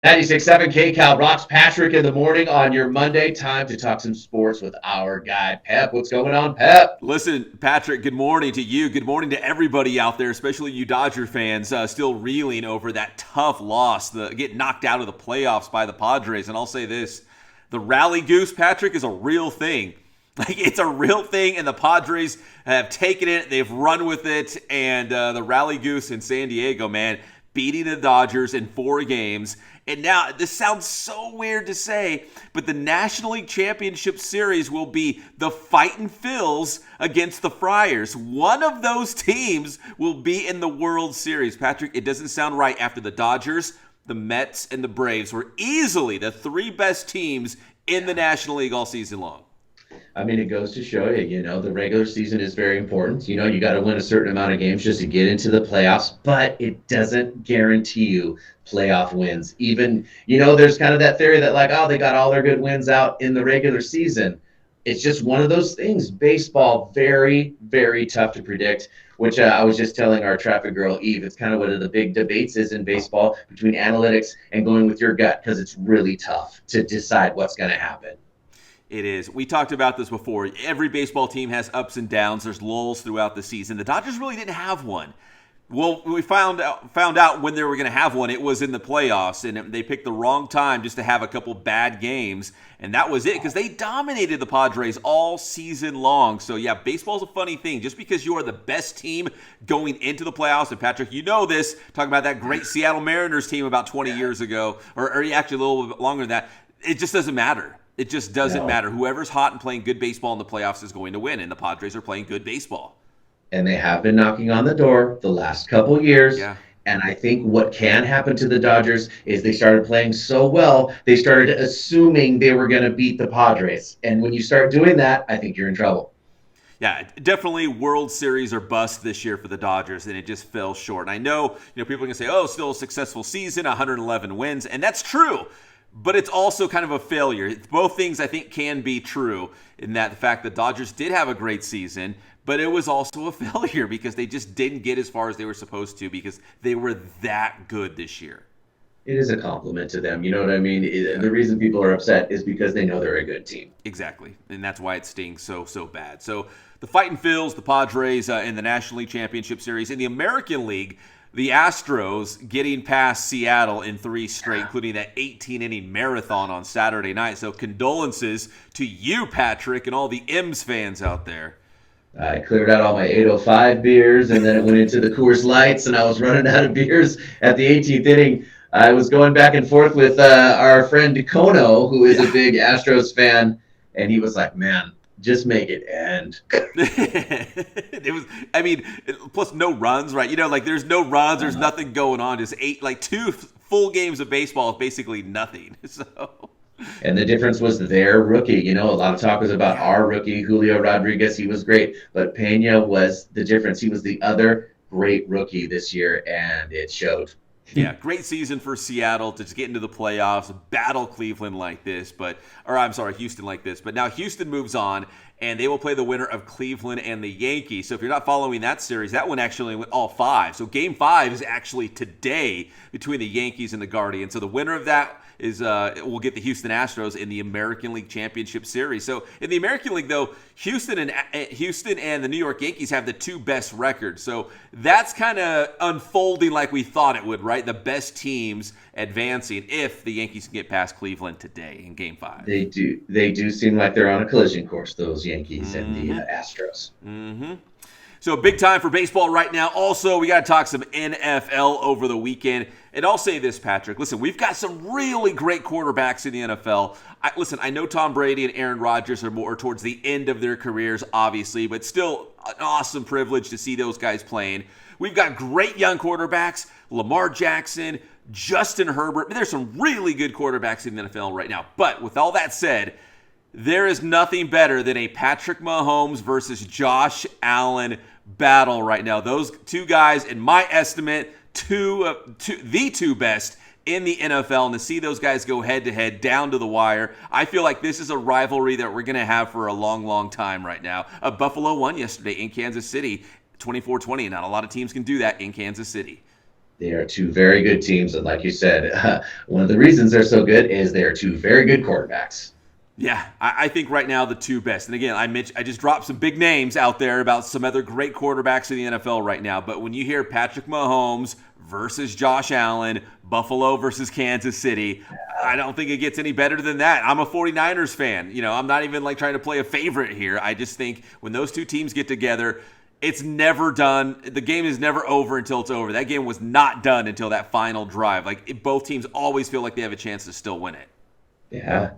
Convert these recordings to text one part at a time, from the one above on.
96.7 KCAL rocks Patrick in the morning on your Monday. Time to talk some sports with our guy, Pep. What's going on, Pep? Listen, Patrick, good morning to you. Good morning to everybody out there, especially you Dodger fans still reeling over that tough loss, get knocked out of the playoffs by the Padres. And I'll say this, the rally goose, Patrick, is a real thing. Like, it's a real thing, and the Padres have taken it. They've run with it, and the rally goose in San Diego, man, beating the Dodgers in 4 games. And now, this sounds so weird to say, but the National League Championship Series will be the Fightin' Phils against the Friars. One of those teams will be in the World Series. Patrick, it doesn't sound right after the Dodgers, the Mets, and the Braves were easily the 3 best teams in the National League all season long. I mean, it goes to show you, the regular season is very important. You got to win a certain amount of games just to get into the playoffs, but it doesn't guarantee you playoff wins. Even, there's kind of that theory that they got all their good wins out in the regular season. It's just one of those things. Baseball, very, very tough to predict, which I was just telling our traffic girl, Eve, it's kind of one of the big debates is in baseball between analytics and going with your gut, because it's really tough to decide what's going to happen. It is. We talked about this before. Every baseball team has ups and downs. There's lulls throughout the season. The Dodgers really didn't have one. Well, we found out when they were going to have one. It was in the playoffs, and they picked the wrong time just to have a couple bad games, and that was it because they dominated the Padres all season long. So, yeah, baseball's a funny thing. Just because you are the best team going into the playoffs, and Patrick, you know this, talking about that great Seattle Mariners team about 20 years ago, or actually a little bit longer than that, it just doesn't matter. It just doesn't matter. Whoever's hot and playing good baseball in the playoffs is going to win, and the Padres are playing good baseball. And they have been knocking on the door the last couple years. Yeah. And I think what can happen to the Dodgers is they started playing so well, they started assuming they were going to beat the Padres. And when you start doing that, I think you're in trouble. Yeah, definitely World Series or bust this year for the Dodgers, and it just fell short. And I know, people are going to say, still a successful season, 111 wins, and that's true. But it's also kind of a failure. Both things I think can be true in that the fact that Dodgers did have a great season, but it was also a failure because they just didn't get as far as they were supposed to because they were that good this year. It is a compliment to them. You know what I mean? The reason people are upset is because they know they're a good team. Exactly. And that's why it stings so bad. So the Fightin' Phils, the Padres in the National League Championship Series. In the American League, the Astros getting past Seattle in 3 straight, including that 18-inning marathon on Saturday night. So condolences to you, Patrick, and all the M's fans out there. I cleared out all my 805 beers, and then it went into the Coors Lights, and I was running out of beers at the 18th inning. I was going back and forth with our friend Decono, who is a big Astros fan, and he was like, man, just make it end. It was, plus no runs, right? There's no runs, there's nothing going on. Just 2 full games of baseball is basically nothing. So. And the difference was their rookie. A lot of talk was about our rookie, Julio Rodriguez. He was great, but Pena was the difference. He was the other great rookie this year, and it showed. Yeah, great season for Seattle to just get into the playoffs, battle Cleveland like this, Houston like this. But now Houston moves on, and they will play the winner of Cleveland and the Yankees. So if you're not following that series, that one actually went all 5. So Game 5 is actually today between the Yankees and the Guardians. So the winner of that is will get the Houston Astros in the American League Championship Series. So in the American League, though, Houston and the New York Yankees have the 2 best records. So that's kind of unfolding like we thought it would, right? The best teams advancing if the Yankees can get past Cleveland today in Game 5. They do seem like they're on a collision course, those Yankees and the Astros. Mm-hmm. So big time for baseball right now. Also, we got to talk some NFL over the weekend. And I'll say this, Patrick. Listen, we've got some really great quarterbacks in the NFL. I know Tom Brady and Aaron Rodgers are more towards the end of their careers, obviously, but still an awesome privilege to see those guys playing. We've got great young quarterbacks, Lamar Jackson, Justin Herbert. There's some really good quarterbacks in the NFL right now. But with all that said, there is nothing better than a Patrick Mahomes versus Josh Allen battle right now. Those 2 guys, in my estimate, the 2 best in the NFL, and to see those guys go head-to-head down to the wire, I feel like this is a rivalry that we're going to have for a long, long time right now. Buffalo won yesterday in Kansas City, 24-20. Not a lot of teams can do that in Kansas City. They are two very good teams, and like you said, one of the reasons they're so good is they are two very good quarterbacks. Yeah, I think right now the two best. And again, I just dropped some big names out there about some other great quarterbacks in the NFL right now. But when you hear Patrick Mahomes versus Josh Allen, Buffalo versus Kansas City, I don't think it gets any better than that. I'm a 49ers fan. I'm not even like trying to play a favorite here. I just think when those two teams get together, it's never done. The game is never over until it's over. That game was not done until that final drive. Both teams always feel like they have a chance to still win it. Yeah.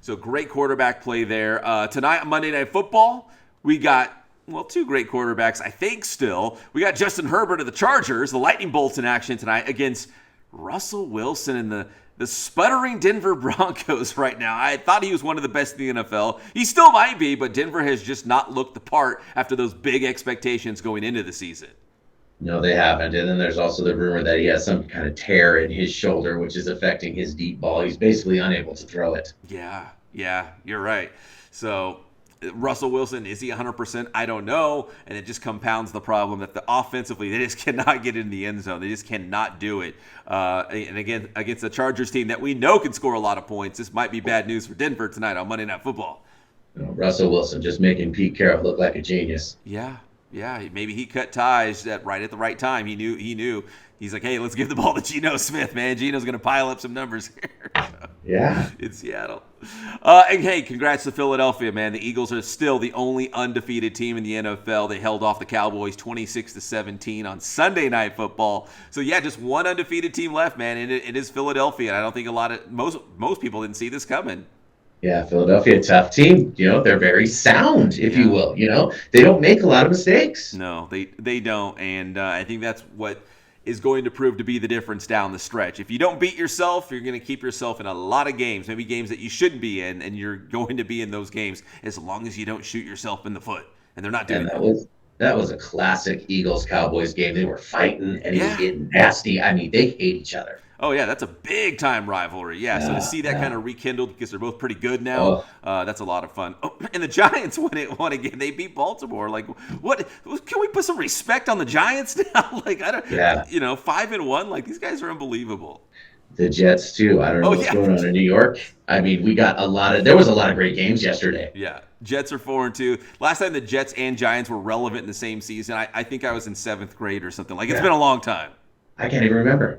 So great quarterback play there. Tonight on Monday Night Football, we got, two great quarterbacks, I think still. We got Justin Herbert of the Chargers, the Lightning Bolts in action tonight against Russell Wilson and the sputtering Denver Broncos right now. I thought he was one of the best in the NFL. He still might be, but Denver has just not looked the part after those big expectations going into the season. No, they haven't. And then there's also the rumor that he has some kind of tear in his shoulder, which is affecting his deep ball. He's basically unable to throw it. Yeah, you're right. So Russell Wilson, is he 100%? I don't know. And it just compounds the problem that offensively, they just cannot get in the end zone. They just cannot do it. And again, against the Chargers team that we know can score a lot of points, this might be bad news for Denver tonight on Monday Night Football. Russell Wilson just making Pete Carroll look like a genius. Yeah, maybe he cut ties right at the right time. He knew. He's like, hey, let's give the ball to Geno Smith, man. Geno's going to pile up some numbers here. Yeah. In Seattle. And hey, congrats to Philadelphia, man. The Eagles are still the only undefeated team in the NFL. They held off the Cowboys 26-17 on Sunday Night Football. So yeah, just one undefeated team left, man. And it is Philadelphia. And I don't think most people didn't see this coming. Yeah, Philadelphia, tough team. They're very sound, if you will. They don't make a lot of mistakes. No, they don't. And I think that's what is going to prove to be the difference down the stretch. If you don't beat yourself, you're going to keep yourself in a lot of games, maybe games that you shouldn't be in, and you're going to be in those games as long as you don't shoot yourself in the foot. And they're not doing that. That was a classic Eagles-Cowboys game. They were fighting, and it was getting nasty. I mean, they hate each other. Oh, yeah, that's a big-time rivalry. Yeah, so to see that kind of rekindled because they're both pretty good now, that's a lot of fun. Oh, and the Giants won again. They beat Baltimore. Like, what? Can we put some respect on the Giants now? 5-1. Like, these guys are unbelievable. The Jets, too. I don't know what's going on in New York. I mean, there was a lot of great games yesterday. Yeah. Jets are 4-2. Last time the Jets and Giants were relevant in the same season, I think I was in 7th grade or something. Like, it's been a long time. I can't even remember.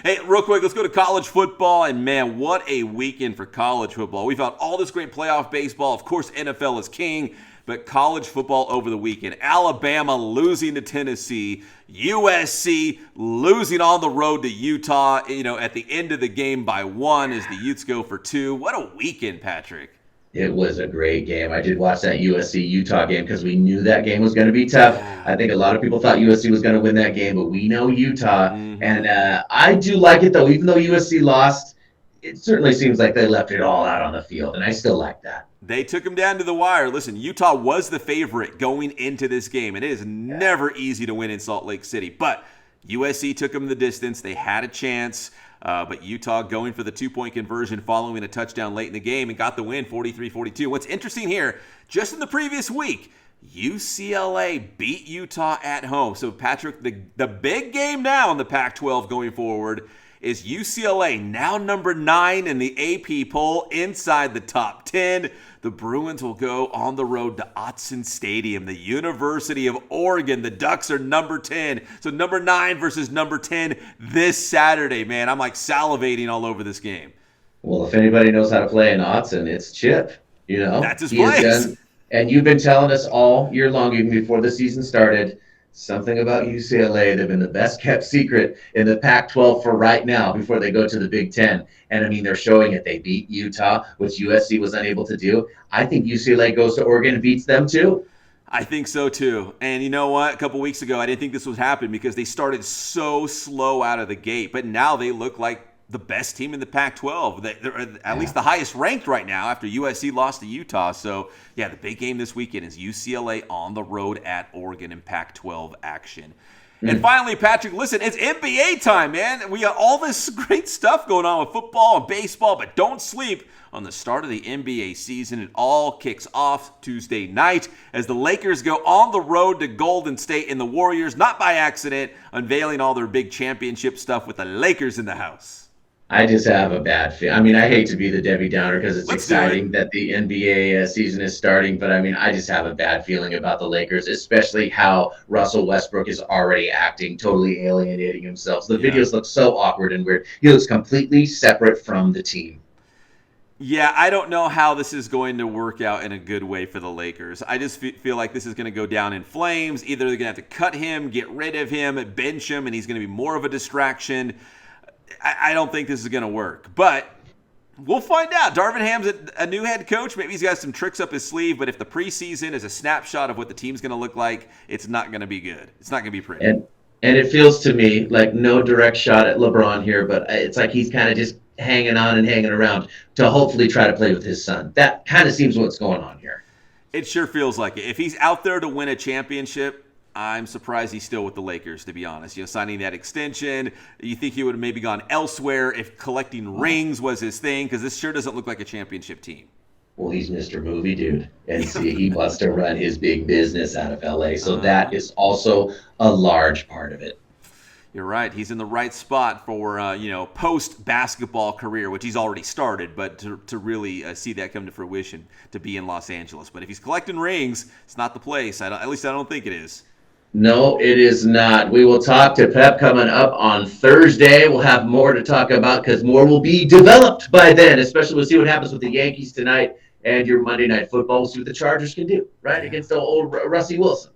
Hey, real quick, let's go to college football. And, man, what a weekend for college football. We've had all this great playoff baseball. Of course, NFL is king, but college football over the weekend. Alabama losing to Tennessee. USC losing on the road to Utah, at the end of the game by 1 as the Utes go for 2. What a weekend, Patrick. It was a great game. I did watch that USC-Utah game because we knew that game was going to be tough. I think a lot of people thought USC was going to win that game, but we know Utah. Mm-hmm. And I do like it, though. Even though USC lost, it certainly seems like they left it all out on the field, and I still like that. They took them down to the wire. Listen, Utah was the favorite going into this game. It is never easy to win in Salt Lake City, but USC took them the distance. They had a chance. But Utah going for the 2-point conversion following a touchdown late in the game and got the win 43-42. What's interesting here, just in the previous week, UCLA beat Utah at home. So, Patrick, the big game now in the Pac-12 going forward is UCLA, now number 9 in the AP poll, inside the top 10. The Bruins will go on the road to Autzen Stadium, the University of Oregon. The Ducks are number 10. So number 9 versus number 10 this Saturday, man. I'm like salivating all over this game. Well, if anybody knows how to play in Autzen, it's Chip. That's his place. And you've been telling us all year long, even before the season started, something about UCLA. They've been the best kept secret in the Pac-12 for right now before they go to the Big Ten. And, I mean, they're showing it. They beat Utah, which USC was unable to do. I think UCLA goes to Oregon and beats them, too. I think so, too. And you know what? A couple weeks ago, I didn't think this would happen because they started so slow out of the gate. But now they look like the best team in the Pac-12. They're at least the highest ranked right now after USC lost to Utah. So, yeah, the big game this weekend is UCLA on the road at Oregon in Pac-12 action. And finally, Patrick, listen, it's NBA time, man. We got all this great stuff going on with football and baseball, but don't sleep on the start of the NBA season. It all kicks off Tuesday night as the Lakers go on the road to Golden State, and the Warriors, not by accident, unveiling all their big championship stuff with the Lakers in the house. I just have a bad feel. I mean, I hate to be the Debbie Downer because it's Let's do exciting it. that the NBA season is starting, but I mean, I just have a bad feeling about the Lakers, especially how Russell Westbrook is already acting, totally alienating himself. The Yeah. videos look so awkward and weird. He looks completely separate from the team. Yeah, I don't know how this is going to work out in a good way for the Lakers. I just feel like this is going to go down in flames. Either they're going to have to cut him, get rid of him, bench him, and he's going to be more of a distraction. I don't think this is going to work, but we'll find out. Darvin Ham's a new head coach. Maybe he's got some tricks up his sleeve, but if the preseason is a snapshot of what the team's going to look like, it's not going to be good. It's not going to be pretty. And it feels to me like no direct shot at LeBron here, but it's like he's kind of just hanging on and hanging around to hopefully try to play with his son. That kind of seems what's going on here. It sure feels like it. If he's out there to win a championship, I'm surprised he's still with the Lakers, to be honest. Signing that extension. You think he would have maybe gone elsewhere if collecting rings was his thing? Because this sure doesn't look like a championship team. Well, he's Mr. Movie Dude, and see, he wants to run his big business out of LA. So that is also a large part of it. You're right. He's in the right spot for post-basketball career, which he's already started, but to really see that come to fruition, to be in Los Angeles. But if he's collecting rings, it's not the place. At least I don't think it is. No, it is not. We will talk to Pep coming up on Thursday. We'll have more to talk about because more will be developed by then, especially we'll see what happens with the Yankees tonight and your Monday Night Football. We'll see what the Chargers can do, right, against the old Russie Wilson.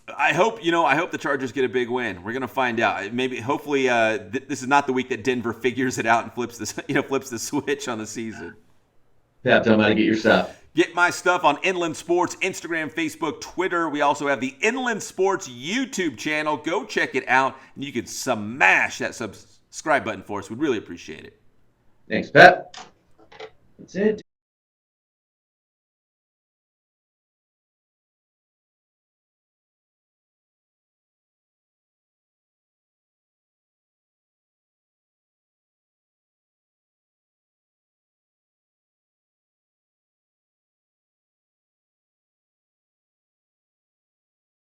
I hope the Chargers get a big win. We're gonna find out. Hopefully, this is not the week that Denver figures it out and flips the switch on the season. Pep, tell me how to get your stuff. Get my stuff on Inland Sports, Instagram, Facebook, Twitter. We also have the Inland Sports YouTube channel. Go check it out, and you can smash that subscribe button for us. We'd really appreciate it. Thanks, Pep. That's it.